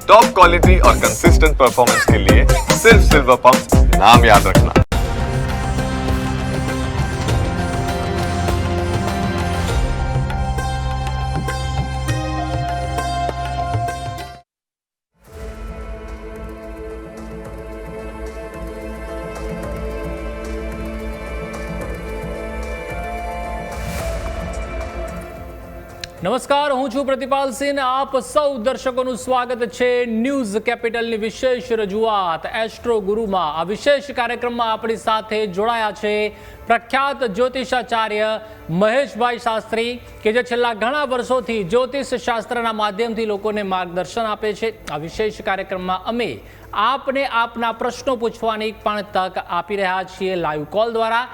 Top quality और consistent performance के लिए सिर्फ सिल्वर पंप नाम याद रखना। નમસ્કાર, હું છું પ્રતિપાલ સિંહ. આપ સૌ દર્શકોનું સ્વાગત છે ન્યૂઝ કેપિટલની વિશેષ રજૂઆત એસ્ટ્રો ગુરુમાં. આ વિશેષ કાર્યક્રમમાં આપણી સાથે જોડાયા છે પ્રખ્યાત જ્યોતિષાચાર્ય મહેશભાઈ શાસ્ત્રી, કે જે છેલ્લા ઘણા વર્ષોથી જ્યોતિષ શાસ્ત્રના માધ્યમથી લોકોને માર્ગદર્શન આપે છે. આ વિશેષ કાર્યક્રમમાં અમે આપને આપના પ્રશ્નો પૂછવાની પણ તક આપી રહ્યા છીએ લાઈવ કોલ દ્વારા.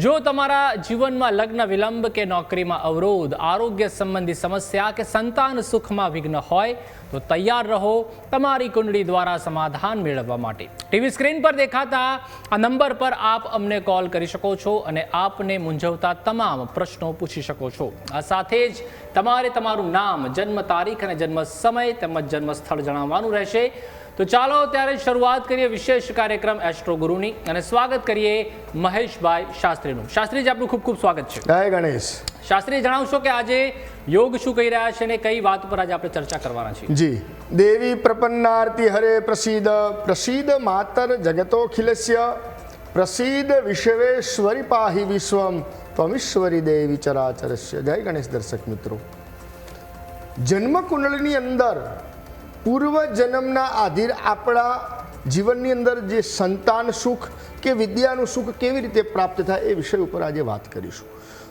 જો તમારા જીવનમાં લગ્ન વિલંબ કે નોકરીમાં અવરોધ, આરોગ્ય સંબંધી સમસ્યા કે સંતાન સુખમાં વિઘ્ન હોય તો તૈયાર રહો તમારી કુંડળી દ્વારા સમાધાન મેળવવા માટે. ટીવી સ્ક્રીન પર દેખાતા આ નંબર પર આપ અમને કોલ કરી શકો છો અને આપને મૂંઝવતા તમામ પ્રશ્નો પૂછી શકો છો. આ સાથે જ તમારે તમારું નામ, જન્મ તારીખ અને જન્મ સમય તેમજ જન્મ સ્થળ જણાવવાનું રહેશે. તો ચાલો ત્યારે શરૂઆત કરીએ વિશેષ કાર્યક્રમ એસ્ટ્રો ગુરુની અને સ્વાગત કરીએ મહેશભાઈ શાસ્ત્રીનું. શાસ્ત્રીજી, આપનું ખૂબ ખૂબ સ્વાગત છે. જય ગણેશ. શાસ્ત્રી, જણાવશો કે આજે યોગ શું કહી રહ્યા છે અને કઈ વાત પર આજે આપણે ચર્ચા કરવાના છીએ? જી, દેવી પ્રપન્નાર્તિ હરે પ્રસીદ પ્રસીદ માતર જગતોખિલસ્ય પ્રસીદ વિશ્વેશ્વરી પાહી વિશ્વમ ત્વમીશ્વરી દેવી ચરાચરસ્ય. જય ગણેશ. દર્શક મિત્રો, જન્મ કુંડળીની અંદર પૂર્વ જન્મના આધીન આપણા જીવનની અંદર જે સંતાન સુખ કે વિદ્યાનું સુખ કેવી રીતે પ્રાપ્ત થાય એ વિષય ઉપર આજે વાત કરીશું.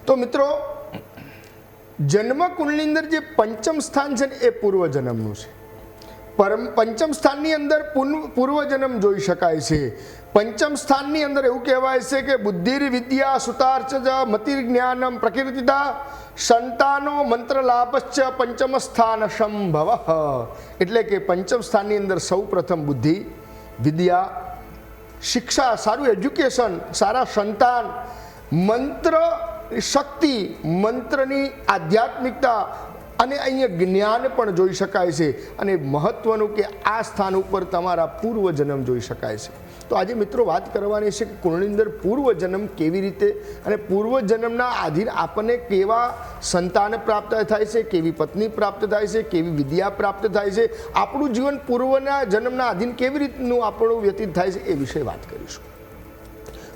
તો મિત્રો, જન્મ કુંડળીની અંદર જે પંચમ સ્થાન છે ને એ પૂર્વજન્મનું છે. પંચમ સ્થાનની અંદર પૂર્વજન્મ જોઈ શકાય છે. પંચમ સ્થાનની અંદર એવું કહેવાય છે કે બુદ્ધિર વિદ્યા સુતાર્ચ મતિર જ્ઞાનમ પ્રકીર્તિતા સંતાનો મંત્ર લાભશ્ચ પંચમ સ્થાન સંભવ. એટલે કે પંચમ સ્થાનની અંદર સૌ પ્રથમ બુદ્ધિ, વિદ્યા, શિક્ષા, સારું એજ્યુકેશન, સારા સંતાન, મંત્ર શક્તિ, મંત્રની આધ્યાત્મિકતા અને અહીંયા જ્ઞાન પણ જોઈ શકાય છે. અને મહત્વનું કે આ સ્થાન ઉપર તમારા પૂર્વજન્મ જોઈ શકાય છે. તો આજે મિત્રો વાત કરવાની છે કે કુંડળીની અંદર પૂર્વજન્મ કેવી રીતે અને પૂર્વજન્મના આધીન આપણને કેવા સંતાન પ્રાપ્ત થાય છે, કેવી પત્ની પ્રાપ્ત થાય છે, કેવી વિદ્યા પ્રાપ્ત થાય છે, આપણું જીવન પૂર્વના જન્મના આધીન કેવી રીતનું આપણું વ્યતીત થાય છે એ વિશે વાત કરીશું.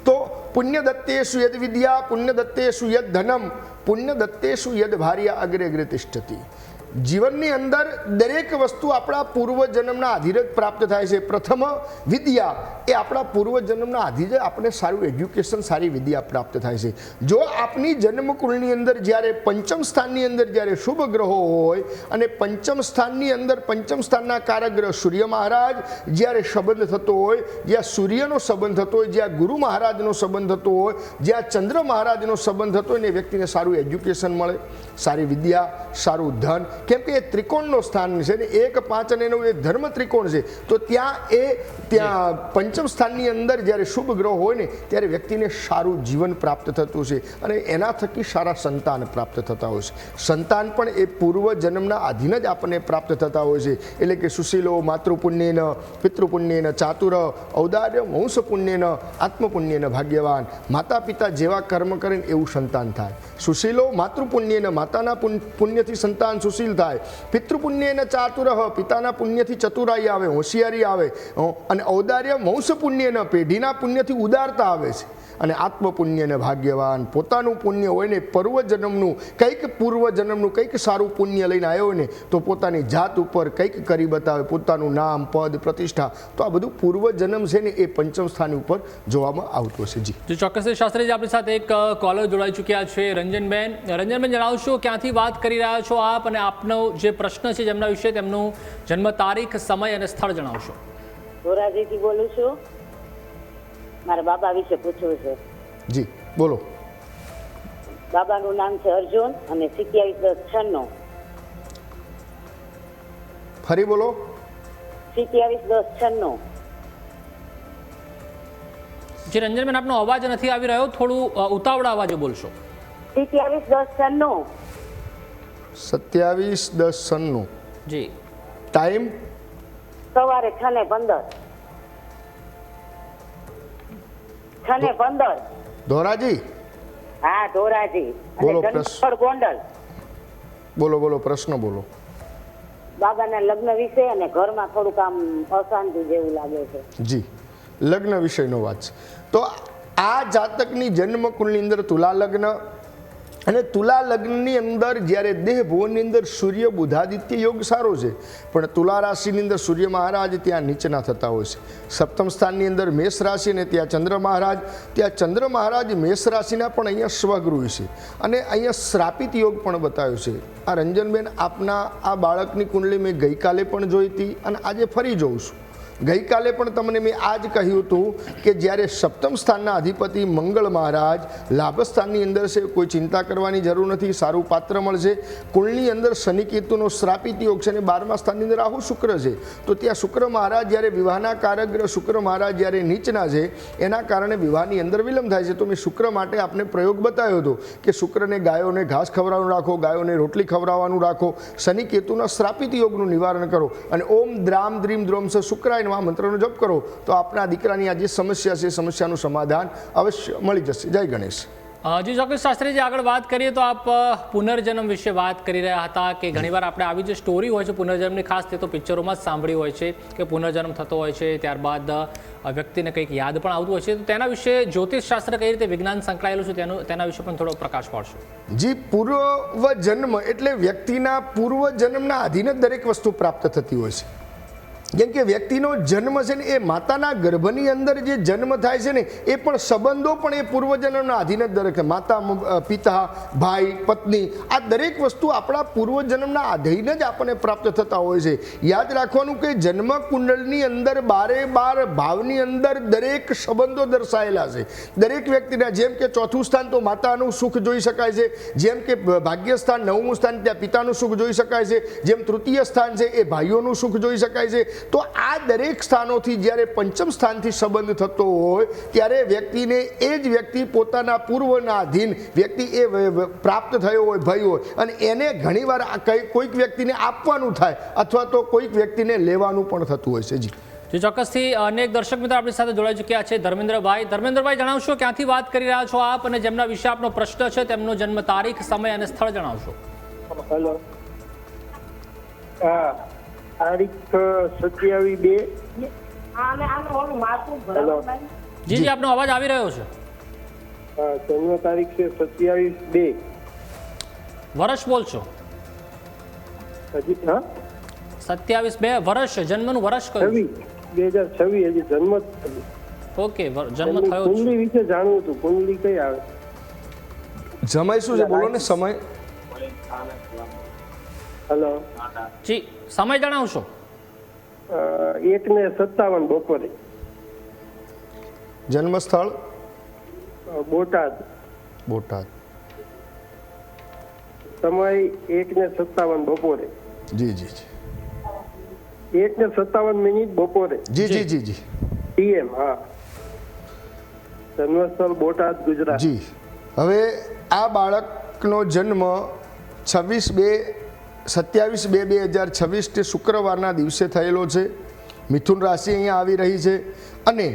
તો પુણ્ય દત્તેષુ યદ વિદ્યા પુણ્ય દત્તેષુ યદ ધનમ પુણ્ય દત્તેષુ યદ ભાર્યા અગ્રે અગ્રે તિષ્ઠતિ. જીવનની અંદર દરેક વસ્તુ આપણા પૂર્વજન્મના આધીન જ પ્રાપ્ત થાય છે. પ્રથમ વિદ્યા એ આપણા પૂર્વજન્મના આધીન જ આપણને સારું એજ્યુકેશન, સારી વિદ્યા પ્રાપ્ત થાય છે. જો આપની જન્મકુળની અંદર જ્યારે પંચમ સ્થાનની અંદર જ્યારે શુભ ગ્રહો હોય અને પંચમ સ્થાનની અંદર પંચમ સ્થાનના કારક ગ્રહ સૂર્ય મહારાજ જ્યારે સંબંધ થતો હોય, જ્યાં સૂર્યનો સંબંધ થતો હોય, જ્યાં ગુરુ મહારાજનો સંબંધ થતો હોય, જ્યાં ચંદ્ર મહારાજનો સંબંધ થતો હોય ને વ્યક્તિને સારું એજ્યુકેશન મળે, સારી વિદ્યા, સારું ધન. કેમ કે એ ત્રિકોણનો સ્થાન છે ને 1, 5 અને 9 એ ધર્મ ત્રિકોણ છે. તો ત્યાં પંચમ સ્થાનની અંદર જ્યારે શુભ ગ્રહ હોય ને ત્યારે વ્યક્તિને સારું જીવન પ્રાપ્ત થતું છે અને એના થકી સારા સંતાન પ્રાપ્ત થતા હોય છે. સંતાન પણ એ પૂર્વજન્મના આધીન જ આપણને પ્રાપ્ત થતા હોય છે. એટલે કે સુશીલો માતૃપુણ્યેન પિતૃપુણ્યેન ચાતુર ઔદાર્ય વંશપુણ્યેન આત્મપુણ્યેન ભાગ્યવાન. માતા પિતા જેવા કર્મ કરે એવું સંતાન થાય. સુશીલો માતૃપુણ્યેન, માતાના પુણ્યથી સંતાન સુશીલ થાય. પિતૃપુણ્યેન ચાતુર, પિતાના પુણ્યથી ચતુરાઈ આવે, હોશિયારી આવે. અને ઔદાર્ય વંશ પુણ્યન, પેઢીના પુણ્યથી ઉદારતા આવે છે. અને આત્મપુણ્યને ભાગ્યવાન. પોતાનું પુણ્ય હોય ને પૂર્વજન્મનું કંઈક સારું પુણ્ય લઈને આવ્યો હોય ને તો પોતાની જાત ઉપર કંઈક કરી બતાવે, પોતાનું નામ, પદ, પ્રતિષ્ઠા. તો આ બધું પૂર્વજન્મ છે ને એ પંચમ સ્થાન ઉપર જોવામાં આવતું હશે. જી ચોક્કસ. શાસ્ત્રીજી, આપણી સાથે એક કોલર જોડાઈ ચૂક્યા છે, રંજનબેન. રંજનબેન, જણાવશો ક્યાંથી વાત કરી રહ્યા છો આપ અને આપનો જે પ્રશ્ન છે જેમના વિશે તેમનું જન્મ તારીખ, સમય અને સ્થળ જણાવશો. ધોરાજીથી બોલું છું. મારા બાબા વિશે પૂછવું છે. જી બોલો. બાબાનું નામ છે અર્જુન અને 27/10/96. ફરી બોલો. 27/10/96. જે રંજનબેન, આપનો અવાજ નથી આવી રહ્યો, થોડું ઉતાવળા અવાજે બોલશો. 27/10/96. 27/10/96. જી. ટાઈમ સવારે 6:15. 6:15. ધોરાજી હા, ધોરાજી. બોલો, અને જનફળ ગોંડલ. બોલો પ્રશ્ન બોલો. બાબાના લગ્ન વિશે અને ઘરમાં થોડુંક આમ અશાંતિ જેવું લાગે છે. જી, લગ્ન વિષયનો વાત છે. તો આ જાતકની જન્મ કુંડળીની અંદર તુલા લગ્ન, અને તુલા લગ્નની અંદર જ્યારે દેહ ભુવનની અંદર સૂર્ય બુધાદિત્ય યોગ સારો છે, પણ તુલા રાશિની અંદર સૂર્ય મહારાજ ત્યાં નીચના થતા હોય છે. સપ્તમ સ્થાનની અંદર મેષ રાશિ અને ત્યાં ચંદ્ર મહારાજ મેષ રાશિના પણ અહીંયા સ્વગૃહ છે, અને અહીંયા શ્રાપિત યોગ પણ બતાવ્યો છે. આ રંજનબેન, આપના આ બાળકની કુંડળી મેં ગઈકાલે પણ જોઈ હતી અને આજે ફરી જોઉં છું. ગઈકાલે પણ તમને મેં આ જ કહ્યું હતું કે જ્યારે સપ્તમ સ્થાનના અધિપતિ મંગળ મહારાજ લાભ સ્થાનની અંદર છે, કોઈ ચિંતા કરવાની જરૂર નથી, સારું પાત્ર મળશે. કુળની અંદર શનિ કેતુનો શ્રાપિત યોગ છે અને 12મા સ્થાનની અંદર રાહુ શુક્ર છે. તો ત્યાં શુક્ર મહારાજ જ્યારે વિવાહના કારગ્રહ શુક્ર મહારાજ જ્યારે નીચના છે, એના કારણે વિવાહની અંદર વિલંબ થાય છે. તો મેં શુક્ર માટે આપને પ્રયોગ બતાવ્યો હતો કે શુક્રને ગાયોને ઘાસ ખવડાવવાનું રાખો, ગાયોને રોટલી ખવડાવવાનું રાખો, શનિ કેતુના શ્રાપિત યોગનું નિવારણ કરો, અને ઓમ દ્રામ દ્રીમ દ્રોમ સ શુક્રાય આ મંત્રનો જપ કરો તો આપણા દીકરાની આ જે સમસ્યા છે, સમસ્યાનું સમાધાન અવશ્ય મળી જશે. જય ગણેશ. જી ચોક્કસ શાસ્ત્રીજી, આગળ વાત કરીએ તો આપ પુનર્જન્મ વિશે વાત કરી રહ્યા હતા કે ઘણીવાર આપણે આવી જે સ્ટોરી હોય છે પુનર્જન્મની, ખાસ તે તો પિક્ચરોમાં જ સાંભળી હોય છે કે પુનર્જન્મ થતો હોય છે, ત્યારબાદ વ્યક્તિને કંઈક યાદ પણ આવતું હોય છે. તો તેના વિશે જ્યોતિષ શાસ્ત્ર કઈ રીતે વિજ્ઞાન સંકળાયેલું છે તેના વિશે પણ થોડો પ્રકાશ પાડશો. જી, પૂર્વજન્મ એટલે વ્યક્તિના પૂર્વજન્મના આધીન જ દરેક વસ્તુ પ્રાપ્ત થતી હોય છે. કેમ કે વ્યક્તિનો જન્મ છે ને એ માતાના ગર્ભની અંદર જે જન્મ થાય છે ને એ પણ સંબંધો પણ એ પૂર્વજન્મના આધીન જ દરેક, માતા પિતા ભાઈ પત્ની, આ દરેક વસ્તુ આપણા પૂર્વજન્મના આધીન જ આપણને પ્રાપ્ત થતા હોય છે. યાદ રાખવાનું કે જન્મ કુંડળની અંદર 12 ભાવની અંદર દરેક સંબંધો દર્શાયેલા છે દરેક વ્યક્તિના. જેમ કે ચોથું સ્થાન તો માતાનું સુખ જોઈ શકાય છે, જેમ કે ભાગ્ય સ્થાન 9મું સ્થાન ત્યાં પિતાનું સુખ જોઈ શકાય છે, જેમ તૃતીય સ્થાન છે એ ભાઈઓનું સુખ જોઈ શકાય છે. તો આ દરેક સ્થાનોથી જ્યારે પંચમ સ્થાનથી સંબંધ થતો હોય ત્યારે વ્યક્તિને એ જ વ્યક્તિ પોતાના પૂર્વના અધીન વ્યક્તિ એ પ્રાપ્ત થયો હોય, ભય હોય, અને એને ઘણીવાર કોઈક વ્યક્તિને આપવાનું થાય અથવા તો કોઈક વ્યક્તિને લેવાનું પણ થતું હોય છે. જી ચોક્કસથી અનેક દર્શક મિત્રો આપણી સાથે જોડાઈ ચૂક્યા છે. ધર્મેન્દ્રભાઈ જણાવશો ક્યાંથી વાત કરી રહ્યા છો આપ, અને જેમના વિશે આપનો પ્રશ્ન છે તેમનો જન્મ તારીખ, સમય અને સ્થળ જણાવશો. હેલો, હા, તારીખ 27/2. હેલો, જી આપનો અવાજ આવી રહ્યો છે. હા, જન્મ તારીખ છે 27/2. વર્ષ બોલશો. હજી હા 27/2 વર્ષ, જન્મનું વર્ષ કયું? 2026 હજી જન્મ. ઓકે, જન્મ થયો છે. કુંડલી વિશે જાણવું હતું, કુંડલી કઈ આવે? સમય શું છે બોલો ને, સમય. હેલો, જી સમય જણાવશો. 1:57 બપોરે. જન્મ સ્થળ બોટાદ. સમય 1:57 બપોરે. જી 1:57 બપોરે. જી PM. હા, જન્મસ્થળ બોટાદ, ગુજરાત. જી. હવે આ બાળકનો જન્મ 27/2/2026 તે શુક્રવારના દિવસે થયેલો છે. મિથુન રાશિ અહીંયા આવી રહી છે, અને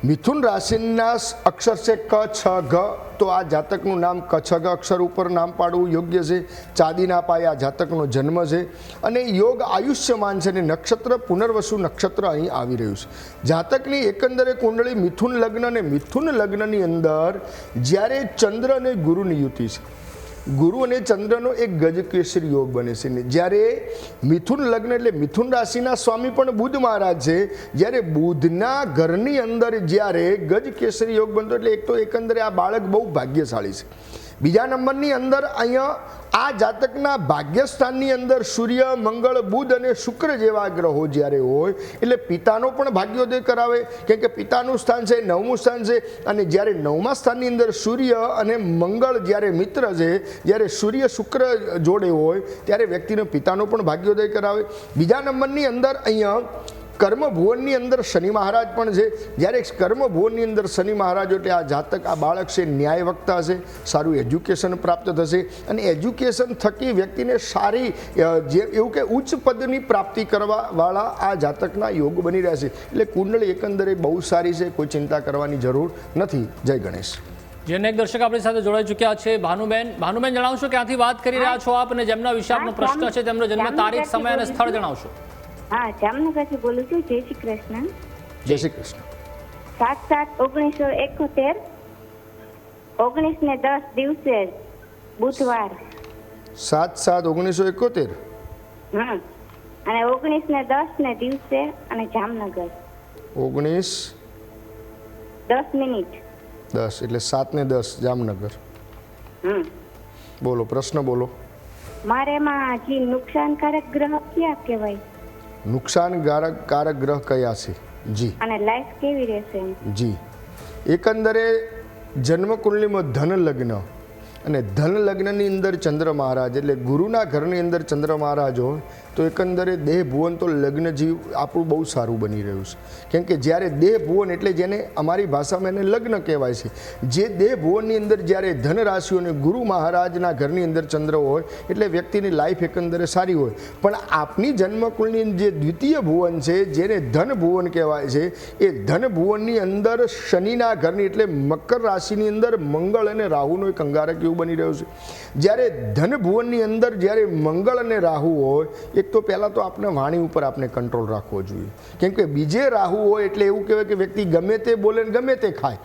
મિથુન રાશિના અક્ષર છે ક, છ, ઘ. તો આ જાતકનું નામ ક, છ, ઘ અક્ષર ઉપર નામ પાડવું યોગ્ય છે. ચાંદીના પાયે આ જાતકનો જન્મ છે, અને યોગ આયુષ્યમાન છે, અને નક્ષત્ર પુનર્વસુ નક્ષત્ર અહીં આવી રહ્યું છે. જાતકની એકંદરે કુંડળી મિથુન લગ્ન, અને મિથુન લગ્નની અંદર જ્યારે ચંદ્ર અને ગુરુની યુતિ છે, ગુરુ અને ચંદ્રનો એક ગજકેસરી યોગ બને છે. ને જ્યારે મિથુન લગ્ન એટલે મિથુન રાશિના સ્વામી પણ બુધ મહારાજ છે, જ્યારે બુધના ઘરની અંદર જ્યારે ગજકેસરી યોગ બનતો એટલે એક તો એકંદરે આ બાળક બહુ ભાગ્યશાળી છે. બીજા નંબરની અંદર અહીંયા આ જાતકના ભાગ્યસ્થાનની અંદર સૂર્ય, મંગળ, બુધ અને શુક્ર જેવા ગ્રહો જ્યારે હોય એટલે પિતાનો પણ ભાગ્યોદય કરાવે, કેમ કે પિતાનું સ્થાન છે 9મું સ્થાન છે. અને જ્યારે 9મા સ્થાનની અંદર સૂર્ય અને મંગળ જ્યારે મિત્ર છે, જ્યારે સૂર્ય શુક્ર જોડે હોય ત્યારે વ્યક્તિનો પિતાનો પણ ભાગ્યોદય કરાવે. બીજા નંબરની અંદર અહીંયા કર્મભુવનની અંદર શનિ મહારાજ પણ છે. જ્યારે કર્મભુવનની અંદર શનિ મહારાજ એટલે આ જાતક, આ બાળક છે ન્યાય વક્તા છે, સારું એજ્યુકેશન પ્રાપ્ત થશે અને એજ્યુકેશન થકી વ્યક્તિને સારી જે એવું કે ઉચ્ચ પદની પ્રાપ્તિ કરવાવાળા આ જાતકના યોગ બની રહ્યા છે. એટલે કુંડળી એકંદરે બહુ સારી છે, કોઈ ચિંતા કરવાની જરૂર નથી. જય ગણેશ. જેને એક દર્શક આપણી સાથે જોડાઈ ચૂક્યા છે ભાનુબેન. ભાનુબેન, જણાવશો ક્યાંથી વાત કરી રહ્યા છો આપ અને જેમના વિશે આપનો પ્રશ્ન છે તેમનો જન્મ તારીખ, સમય અને સ્થળ જણાવશો. હા, જામનગરથી બોલું છું. જય શ્રી કૃષ્ણ. જય શ્રી કૃષ્ણ. 7/7/1971 19:10 દિવસે બુધવાર. 7/7/1971. અને 19:10 દિવસે અને જામનગર. 19:10 એટલે 7:10 જામનગર. બોલો, પ્રશ્ન બોલો. મારે એમાં જે નુકસાનકારક ગ્રહ ક્યાં કહેવાય? નુકસાનકારક ગ્રહ કયા છે? જી. અને લાઈફ કેવી રહેશે? જી. એકંદરે જન્મકુંડલીમાં ધન લગ્ન અને ધન લગ્નની અંદર ચંદ્ર મહારાજ એટલે ગુરુના ઘરની અંદર ચંદ્ર મહારાજ હોય તો એકંદરે દેહ ભુવન તો લગ્ન જીવ આપણું બહુ સારું બની રહ્યું છે. કેમ કે જ્યારે દેહ ભુવન એટલે જેને અમારી ભાષામાં એને લગ્ન કહેવાય છે, જે દેહ ભુવનની અંદર જ્યારે ધન રાશિઓ અને ગુરુ મહારાજના ઘરની અંદર ચંદ્ર હોય એટલે વ્યક્તિની લાઈફ એકંદરે સારી હોય. પણ આપની જન્મકુળની જે દ્વિતીય ભુવન છે જેને ધન ભુવન કહેવાય છે, એ ધન ભુવનની અંદર શનિના ઘરની એટલે મકર રાશિની અંદર મંગળ અને રાહુનો એક અંગારક એવું બની રહ્યું છે. જ્યારે ધન ભુવનની અંદર જ્યારે મંગળ અને રાહુ હોય, એક તો પહેલાં તો આપણે વાણી ઉપર આપણે કંટ્રોલ રાખવો જોઈએ. કેમ કે બીજે રાહુ હોય એટલે એવું કહેવાય કે વ્યક્તિ ગમે તે બોલે ને ગમે તે ખાય.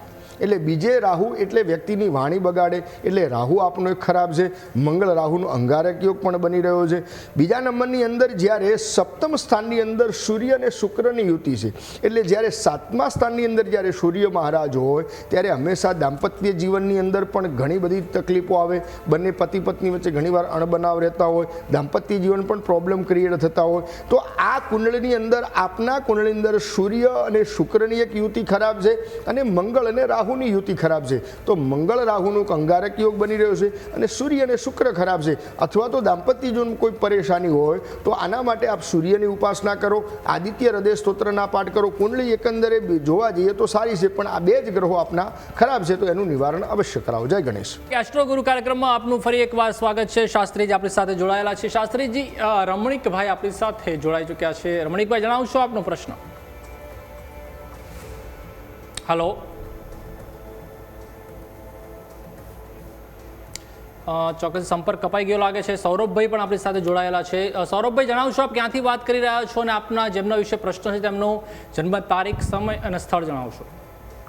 એટલે બીજે રાહુ એટલે વ્યક્તિની વાણી બગાડે. એટલે રાહુ આપણો એક ખરાબ છે. મંગળ રાહુનો અંગારક યોગ પણ બની રહ્યો છે. બીજા નંબરની અંદર જ્યારે સપ્તમ સ્થાનની અંદર સૂર્ય અને શુક્રની યુતિ છે, એટલે જ્યારે 7મા સ્થાનની અંદર જ્યારે સૂર્ય મહારાજ હોય ત્યારે હંમેશા દાંપત્ય જીવનની અંદર પણ ઘણી બધી તકલીફો આવે. બંને પતિ પત્ની વચ્ચે ઘણીવાર અણબનાવ રહેતા હોય, દાંપત્ય જીવન પણ પ્રોબ્લેમ ક્રિએટ થતા હોય. તો આ કુંડળીની અંદર આપના કુંડળીની અંદર સૂર્ય અને શુક્રની એક યુતિ ખરાબ છે અને મંગળ અને રાહુની યુતિ ખરાબ છે. તો મંગળ રાહુનું અંગારક યોગ બની રહ્યો છે અને સૂર્ય અને શુક્ર ખરાબ છે. અથવા તો દાંપત્ય જીવનમાં કોઈ પરેશાની હોય તો આના માટે આપ સૂર્યની ઉપાસના કરો, આદિત્ય હૃદય સ્તોત્રના પાઠ કરો. કુંડળી એકંદરે જોવા જઈએ તો સારી છે, પણ આ બે જ ગ્રહો આપના ખરાબ છે તો એનું નિવારણ અવશ્ય કરાવો. જય ગણેશ. એસ્ટ્રો ગુરુ કાર્યક્રમમાં આપનું ફરી એકવાર સ્વાગત છે. શાસ્ત્રીજી આપણી સાથે જોડાયેલા છે. શાસ્ત્રીજી, રમણીકભાઈ આપણી સાથે જોડાઈ ચૂક્યા છે. રમણીકભાઈ, જણાવશો આપનો પ્રશ્ન. હલો. ચોક્કસ સંપર્ક કપાઈ ગયો લાગે છે. સૌરભભાઈ પણ આપણી સાથે જોડાયેલા છે. સૌરભભાઈ, જણાવશો આપ ક્યાંથી વાત કરી રહ્યા છો અને આપના જેમના વિશે પ્રશ્ન છે તેમનો જન્મ તારીખ, સમય અને સ્થળ જણાવશો.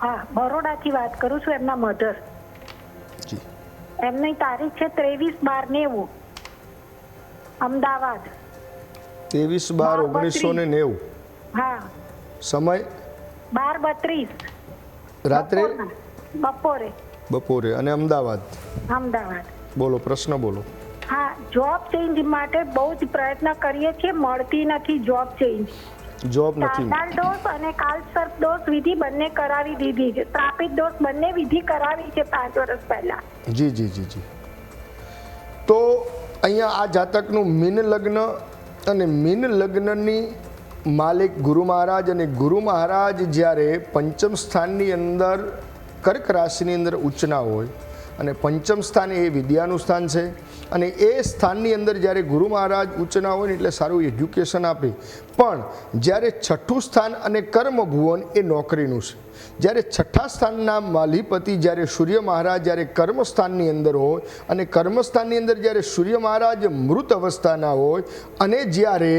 હા, બરોડાથી વાત કરું છું. એમના મધર. જી. એમની તારીખ છે 23/12/90 અમદાવાદ. 23/12/1990. હા. સમય 12:32 રાત્રે બપોરે અને અમદાવાદ. બોલો, પ્રશ્ન બોલો. હા, જોબ ચેન્જ માટે બહુ જ પ્રયત્ન કરીએ છીએ, મળતી નથી જોબ ચેન્જ. જોબ નથી. સાંડાલ ડોઝ અને કાલસર્પ ડોઝ વિધિ બંને કરાવી દીધી છે. ટ્રાફિક ડોઝ બંને વિધિ કરાવી છે 5 વર્ષ પહેલા. જી જી જી જી. તો અહીંયા આ જાતકનું મીન લગ્ન અને મીન લગ્નની માલિક ગુરુ મહારાજ અને ગુરુ મહારાજ જ્યારે પંચમ સ્થાનની અંદર કર્ક રાશિની અંદર ઉચ્ચના હોય અને પંચમ સ્થાન એ વિદ્યાનું સ્થાન છે અને એ સ્થાનની અંદર જ્યારે ગુરુ મહારાજ ઉચ્ચના હોય ને એટલે સારું એજ્યુકેશન આપે. પણ જ્યારે છઠ્ઠું સ્થાન અને કર્મ ભુવન એ નોકરીનું છે. જ્યારે છઠ્ઠા સ્થાનના માલિપતિ જ્યારે સૂર્ય મહારાજ જ્યારે કર્મસ્થાનની અંદર હોય અને કર્મસ્થાનની અંદર જ્યારે સૂર્ય મહારાજ મૃત અવસ્થાના હોય અને જ્યારે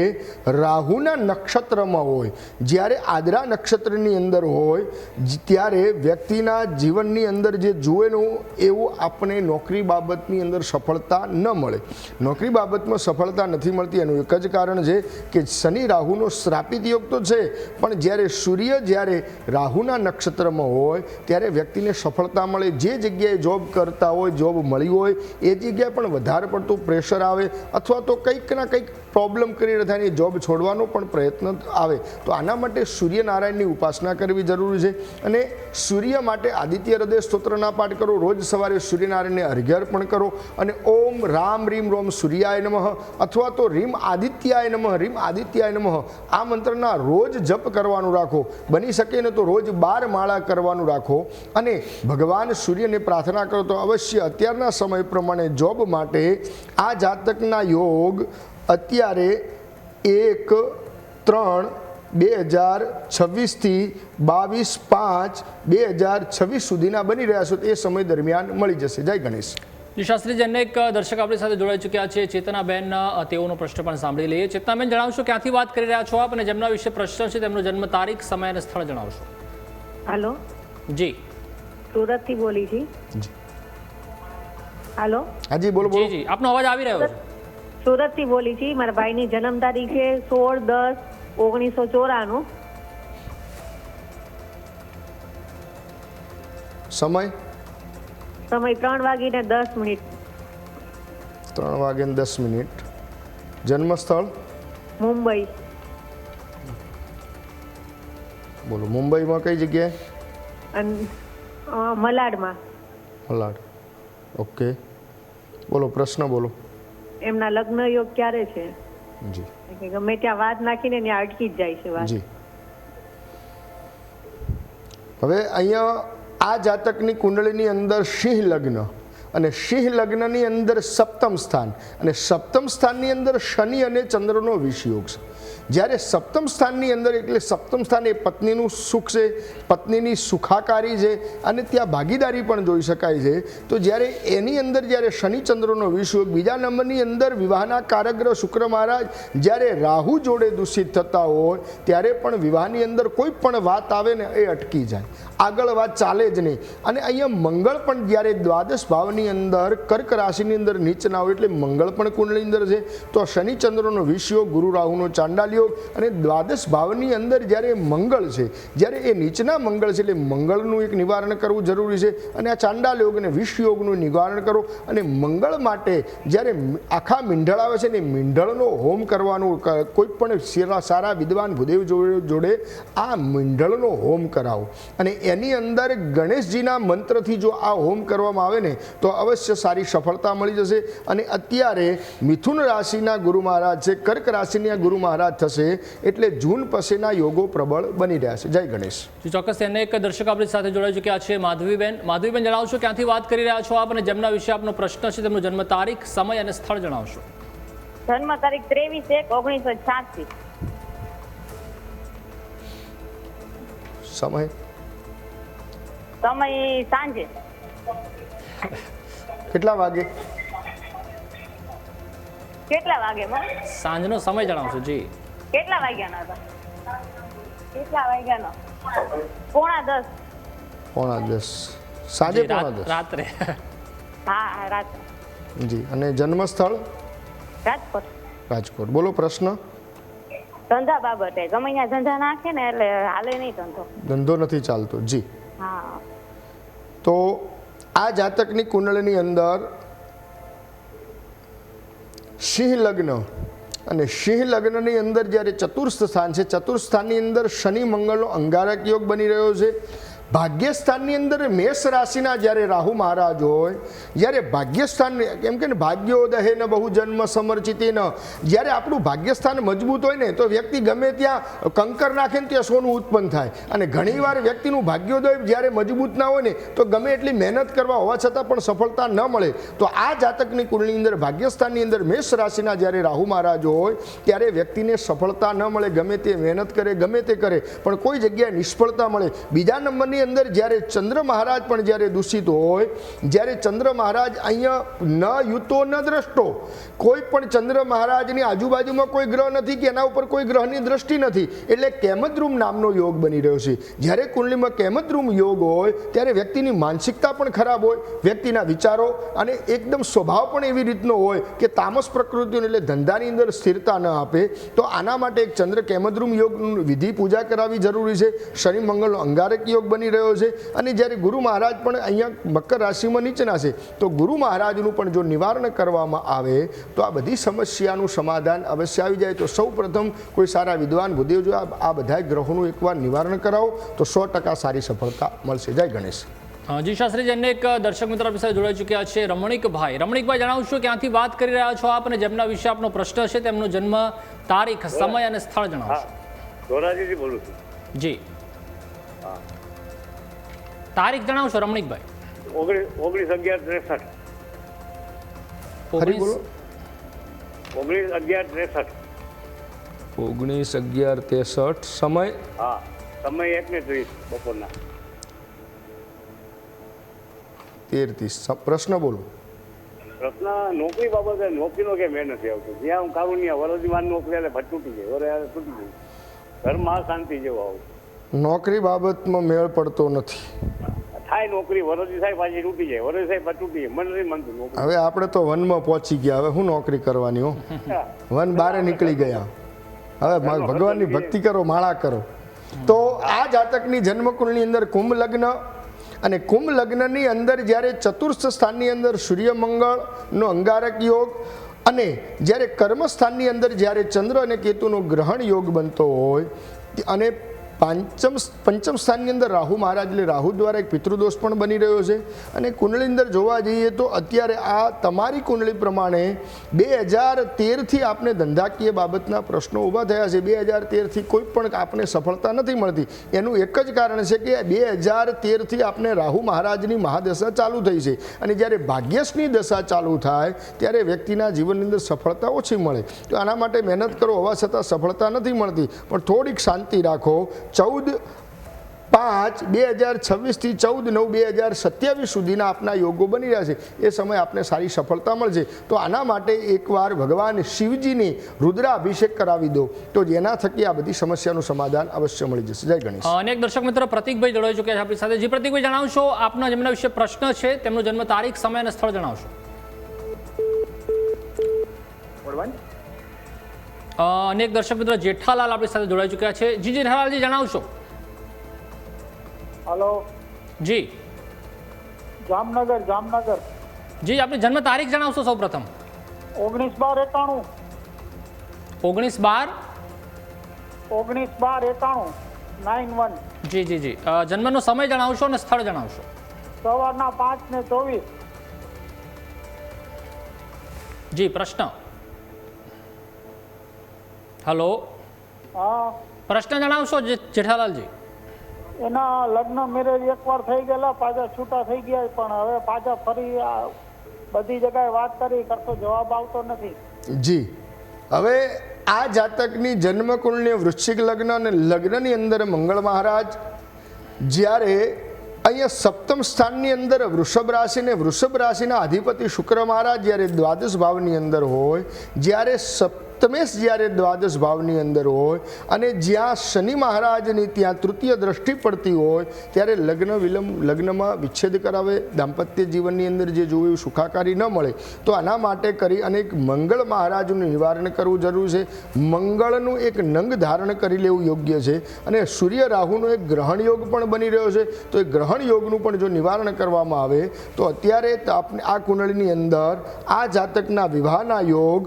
રાહુના નક્ષત્રમાં હોય, જ્યારે આદ્રા નક્ષત્રની અંદર હોય, ત્યારે વ્યક્તિના જીવનની અંદર જે જુએનું એવું આપણે નોકરી બાબતની અંદર સફળતા ન મળે. નોકરી બાબતમાં સફળતા નથી મળતી એનું એક જ કારણ છે કે શનિ રાહુનો શ્રાપિત યોગ તો છે, પણ જ્યારે સૂર્ય જ્યારે રાહુના નક્ષત્રમાં હોય ત્યારે વ્યક્તિને સફળતા મળે. જે જગ્યાએ જોબ કરતા હોય, જોબ મળી હોય એ જગ્યાએ પણ વધારે પડતું પ્રેશર આવે અથવા તો કંઈક ના કંઈક પ્રોબ્લેમ કરી થાય, જોબ છોડવાનો પણ પ્રયત્ન આવે. તો આના માટે સૂર્યનારાયણની ઉપાસના કરવી જરૂરી છે અને સૂર્ય માટે આદિત્ય હૃદય સ્તોત્રના પાઠ કરો. રોજ સવારે સવારે સૂર્યનારાયણને અર્ઘ્ય અર્પણ કરો અને ઓમ રામ રીમ રોમ સૂર્યાય નમઃ અથવા તો રીમ આદિત્યાય નમઃ રીમ આદિત્યાય નમઃ આ મંત્રના રોજ જપ કરવાનું રાખો. બની શકે ને તો રોજ 12 માળા કરવાનું રાખો અને ભગવાન સૂર્યને પ્રાર્થના કરો તો અવશ્ય અત્યારના સમય પ્રમાણે જોબ માટે આ જાતકના યોગ અત્યારે 1-3-2026 થી 22-5-2026 સુધીના બની રહ્યા છો. એ સમય દરમિયાન મળી જશે. જય ગણેશ. શાસ્ત્રીજી, અનેક દર્શક આપણી સાથે જોડાઈ ચૂક્યા છે. ચેતનાબેન, તેઓનો પ્રશ્ન પણ સાંભળી લઈએ. ચેતનાબેન, જણાવશો ક્યાંથી વાત કરી રહ્યા છો આપ અને જેમના વિશે પ્રશ્ન છે તેમનો જન્મ તારીખ, સમય અને સ્થળ જણાવશો. હાલો, જી. સુરત થી બોલી છી. હાલો, હાજી બોલો બોલો. જી જી, આપનો અવાજ આવી રહ્યો છે. સુરત થી બોલી છી. મારા ભાઈની જન્મ તારીખ છે 16-10-1994. સમય સમય 3:10. 3:10. જન્મ સ્થળ મુંબઈ. બોલો. મુંબઈમાં કઈ જગ્યાએ? અને મલાડમાં. મલાડ. ઓકે, બોલો પ્રશ્ન બોલો. એમના લગ્ન યોગ ક્યારે છે? જી કે ગમે ત્યાં વાત નાખીને ત્યાં અટકી જ જાય છે વાત. જી. હવે અહીંયા આ જાતકની કુંડળીની અંદર સિંહ લગ્ન અને સિંહ લગ્નની અંદર સપ્તમ સ્થાન અને સપ્તમ સ્થાનની અંદર શનિ અને ચંદ્રનો વિષયોગ છે. જ્યારે સપ્તમ સ્થાનની અંદર એટલે સપ્તમ સ્થાન એ પત્નીનું સુખ છે, પત્નીની સુખાકારી છે અને ત્યાં ભાગીદારી પણ જોઈ શકાય છે. તો જ્યારે એની અંદર જ્યારે શનિચંદ્રનો વિષયોગ, બીજા નંબરની અંદર વિવાહના કારગ્રહ શુક્ર મહારાજ જ્યારે રાહુ જોડે દૂષિત થતા હોય ત્યારે પણ વિવાહની અંદર કોઈ પણ વાત આવે ને એ અટકી જાય, આગળ વાત ચાલે જ નહીં. અને અહીંયા મંગળ પણ જ્યારે દ્વાદશ ભાવની અંદર કર્ક રાશિની અંદર નીચના હોય એટલે મંગળ પણ કુંડળીની અંદર છે. તો શનિચંદ્રનો વિષયોગ, ગુરુ રાહુનો ચાંડાલ યોગ અને દ્વાદશ ભાવની અંદર જ્યારે મંગળ છે, જ્યારે એ નીચના મંગળ છે એટલે મંગળનું એક નિવારણ કરવું જરૂરી છે. અને આ ચાંડાલ યોગ અને વિષયોગનું નિવારણ કરો. અને મંગળ માટે જ્યારે આખા મીંઢળ આવે છે ને મીંઢળનો હોમ કરવાનું, કોઈ પણ સારા વિદ્વાન ભૂદેવ જોડે આ મીંઢળનો હોમ કરાવો. અને એની અંદર ગણેશજીના મંત્રથી જો આ હોમ કરવામાં આવે ને તો અવશ્ય સારી સફળતા મળી જશે. અને અત્યારે મિથુન રાશિના ગુરુ મહારાજ છે, કર્ક રાશિના ગુરુ મહારાજ થશે એટલે જૂન પછીના યોગો પ્રબળ બની રહ્યા છે. જય ગણેશ. ચોક્કસ. એને એક દર્શક આપણી સાથે જોડાઈ ચૂક્યા છે, માધવીબેન. માધવીબેન, જણાવશો ક્યાંથી વાત કરી રહ્યા છો આપ અને જેમના વિશે આપનો પ્રશ્ન છે તેમનો જન્મ તારીખ, સમય અને સ્થળ જણાવશો. જન્મ તારીખ 23-1-1986. સમય સમય સાંજે. કેટલા વાગે? કેટલા વાગે? સાંજનો સમય જણાવશો. જી. કેટલા વાગ્યાનો હતો? કેટલા વાગ્યાનો? 9:45. 9:45. સાંજે 9:45. રાત્રે. હા, રાત્રે. જી. અને જન્મ સ્થળ રાજકોટ. રાજકોટ. બોલો પ્રશ્ન. ધંધા બાબતે ગમે ત્યાં ધંધા નાખે ને એટલે હાલે નહીં ધંધો. ધંધો નથી ચાલતો. જી. હા. તો આ જાતકની કુંડળીની અંદર સિંહ લગ્ન અને સિંહ લગ્નની અંદર જ્યારે ચતુર્થ સ્થાન છે, ચતુર્થ સ્થાનની અંદર શનિ મંગળનો અંગારક યોગ બની રહ્યો છે. ભાગ્યસ્થાનની અંદર મેષ રાશિના જ્યારે રાહુ મહારાજ હોય, જ્યારે ભાગ્યસ્થાન કેમ કે ભાગ્યોદહે ન બહુ જન્મ સમર્ચિતે ન, જ્યારે આપણું ભાગ્યસ્થાન મજબૂત હોય ને તો વ્યક્તિ ગમે ત્યાં કંકર નાખે ને ત્યાં સોનું ઉત્પન્ન થાય. અને ઘણીવાર વ્યક્તિનું ભાગ્યોદય જ્યારે મજબૂત ના હોય ને તો ગમે એટલી મહેનત કરવા હોવા છતાં પણ સફળતા ન મળે. તો આ જાતકની કુંડળીની અંદર ભાગ્યસ્થાનની અંદર મેષ રાશિના જ્યારે રાહુ મહારાજ હોય ત્યારે વ્યક્તિને સફળતા ન મળે, ગમે તે મહેનત કરે, ગમે તે કરે પણ કોઈ જગ્યાએ નિષ્ફળતા મળે. બીજા નંબરની અંદર જ્યારે ચંદ્ર મહારાજ પણ જ્યારે દૂષિત હોય, જ્યારે ચંદ્ર મહારાજ અહીંયા ન યુતો ન દ્રષ્ટો, કોઈ પણ ચંદ્ર મહારાજની આજુબાજુમાં કોઈ ગ્રહ નથી કે એના ઉપર કોઈ ગ્રહની દ્રષ્ટિ નથી એટલે કેમદ્રુમ નામનો યોગ બની રહ્યો છે. જ્યારે કુંડલીમાં કેમદ્રુમ યોગ હોય ત્યારે વ્યક્તિની માનસિકતા પણ ખરાબ હોય, વ્યક્તિના વિચારો અને એકદમ સ્વભાવ પણ એવી રીતનો હોય કે તામસ પ્રકૃતિનો એટલે ધંધાની અંદર સ્થિરતા ન આપે. તો આના માટે એક ચંદ્ર કેમદ્રુમ યોગ વિધિ પૂજા કરાવવી જરૂરી છે. શનિ મંગળનો અંગારક યોગ બની રહ્યો છે. અને જ્યારે ગુરુ મહારાજ પણ અહીંયા મકર રાશિમાં નીચેના છે તો ગુરુ મહારાજનું પણ જો નિવારણ કરવામાં આવે તો આ બધી સમસ્યાનું સમાધાન અવશ્ય આવી જાય. તો સૌ પ્રથમ કોઈ સારા વિદ્વાન ભૂદેવ જો આ બધા ગ્રહોનું એકવાર નિવારણ કરાવો તો 100% સારી સફળતા મળશે. જય ગણેશ. જી શાસ્ત્રીજી, અનેક દર્શક મિત્રો આપણી સાથે જોડાઈ ચૂક્યા છે. રમણીકભાઈ જણાવશો ક્યાંથી વાત કરી રહ્યા છો આપ અને જેમના વિશે આપનો પ્રશ્ન છે તેમનો જન્મ તારીખ, સમય અને સ્થળ જણાવશો. ધોરાજીથી બોલું છું. જી, તારીખ જણાવશો રમણીકભાઈ. 19/11/63. ફરી બોલો. 19/11/63. 19/11/63. સમય હા, સમય 1:30 બપોરના. 13:30. પ્રશ્ન બોલો. પ્રશ્ન નોકરી બાબતે નોકરીનો કે મેળ નથી આવતો. જ્યાં હું કારુણ્યા વરદીવાન નોકરી એટલે ભટ તૂટી જાય, વરે તૂટી જાય. ઘરમાં શાંતિ જેવો આવું નોકરી બાબતમાં મેળ પડતો નથી. થાય. નોકરી વરદી થાય પાછી તૂટી જાય, વરદી થાય પાછી તૂટી જાય. મને નથી માનતું નોકરી. હવે આપણે તો વનમાં પહોંચી ગયા, હવે શું નોકરી કરવાની? હો, વન બારે નીકળી ગયા. હવે ભગવાનની ભક્તિ કરો, માળા કરો. તો આ જાતકની જન્મકુંડની અંદર કુંભ લગ્ન, અને કુંભ લગ્નની અંદર જ્યારે ચતુર્થ સ્થાનની અંદર સૂર્ય મંગળનો અંગારક યોગ, અને જ્યારે કર્મસ્થાનની અંદર જ્યારે ચંદ્ર અને કેતુનો ગ્રહણ યોગ બનતો હોય, અને પંચમ સ્થાનની અંદર રાહુ મહારાજ એટલે રાહુ દ્વારા એક પિતૃદોષ પણ બની રહ્યો છે. અને કુંડળી અંદર જોવા જઈએ તો અત્યારે આ તમારી કુંડળી પ્રમાણે 2013થી આપને ધંધાકીય બાબતના પ્રશ્નો ઊભા થયા છે. 2013થી કોઈ પણ આપને સફળતા નથી મળતી. એનું એક જ કારણ છે કે 2013થી આપને રાહુ મહારાજની મહાદશા ચાલુ થઈ છે, અને જ્યારે ભાગ્યશની દશા ચાલુ થાય ત્યારે વ્યક્તિના જીવનની અંદર સફળતા ઓછી મળે. તો આના માટે મહેનત કરો, હોવા છતાં સફળતા નથી મળતી. પણ થોડીક શાંતિ રાખો. 14/5/2026 થી 14/9/2027 સુધીના આપના યોગો બની રહ્યા છે. એ સમય આપને સારી સફળતા મળશે. તો આના માટે એકવાર ભગવાન શિવજીને રુદ્રાભિષેક કરાવી દો, તો જેના થકી આ બધી સમસ્યાનું સમાધાન અવશ્ય મળી જશે. જય ગણેશ. અનેક દર્શક મિત્રો પ્રતિકભાઈ જોડાઈ ચૂક્યા છે આપણી સાથે. જી પ્રતિકભાઈ, જણાવશો આપના જેમના વિશે પ્રશ્ન છે તેમનો જન્મ તારીખ, સમય અને સ્થળ જણાવશો. અનેક દર્શક મિત્રો જેઠાલાલ આપણી સાથે જોડાઈ ચૂક્યા છે. જી જેઠાલાલજી, જણાવશો. હલો, જી જામનગર. જી, આપની જન્મ તારીખ જણાવશો સૌ પ્રથમ. 19/12/91. 19/12/91. જી જી જી, જન્મનો સમય જણાવશો અને સ્થળ જણાવશો. સવારના 5:24. જી, પ્રશ્ન. હલો, હા, પ્રશ્ન જણાવશો જેઠાલાલજી. એના લગ્ન મેરેજ એકવાર થઈ ગયેલા, પાછા છૂટા થઈ ગયા, પણ હવે પાછા ફરી બધી જગ્યાએ વાત કરી કરતો જવાબ આવતો નથી. જી, હવે આ જાતકની જન્મકુંડની વૃશ્ચિક લગ્ન, અને લગ્નની અંદર મંગળ મહારાજ જ્યારે અહીંયા સપ્તમ સ્થાનની અંદર વૃષભ રાશિ, ને વૃષભ રાશિના અધિપતિ શુક્ર મહારાજ જ્યારે દ્વાદશ ભાવની અંદર હોય, જ્યારે સપ્તમેશ જ્યારે દ્વાદશ ભાવની અંદર હોય, અને જ્યાં શનિ મહારાજની ત્યાં તૃતીય દ્રષ્ટિ પડતી હોય, ત્યારે લગ્નમાં વિચ્છેદ કરાવે, દાંપત્ય જીવનની અંદર જે જોયું સુખાકારી ન મળે. તો આના માટે કરી અને એક મંગળ મહારાજનું નિવારણ કરવું જરૂર છે. મંગળનું એક નંગ ધારણ કરી લેવું યોગ્ય છે. અને સૂર્ય રાહુનો એક ગ્રહણ યોગ પણ બની રહ્યો છે. તો એ ગ્રહણ યોગનું પણ જો નિવારણ કરવામાં આવે તો અત્યારે આ કુંડળીની અંદર આ જાતકના વિવાહના યોગ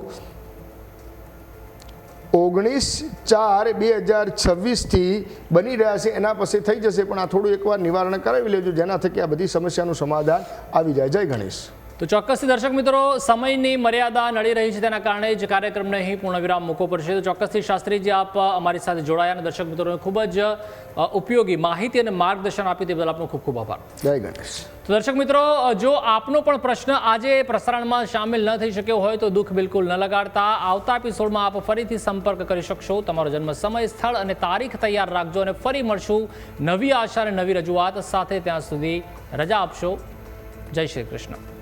19/4/2026 થી બની રહ્યા છે. એના પછી થઈ જશે, પણ આ થોડું એકવાર નિવારણ કરાવી લેજો, જેના થકી આ બધી સમસ્યાનું સમાધાન આવી જાય. જય ગણેશ. તો ચોક્કસથી દર્શક મિત્રો, સમયની મર્યાદા નડી રહી છે, તેના કારણે જ કાર્યક્રમને અહીં પૂર્ણવિરામ મૂકવો પડશે. તો ચોક્કસથી શાસ્ત્રીજી આપ અમારી સાથે જોડાયા અને દર્શક મિત્રોને ખૂબ જ ઉપયોગી માહિતી અને માર્ગદર્શન આપી તે બદલ આપનો ખૂબ ખૂબ આભાર. જય ગણેશ. તો દર્શક મિત્રો, જો આપનો પણ પ્રશ્ન આજે પ્રસારણમાં સામેલ ન થઈ શક્યો હોય તો દુઃખ બિલકુલ ન લગાડતા આવતા એપિસોડમાં આપ ફરીથી સંપર્ક કરી શકશો. તમારો જન્મ સમય, સ્થળ અને તારીખ તૈયાર રાખજો, અને ફરી મળશું નવી આશા અને નવી રજૂઆત સાથે. ત્યાં સુધી રજા આપશો. જય શ્રી કૃષ્ણ.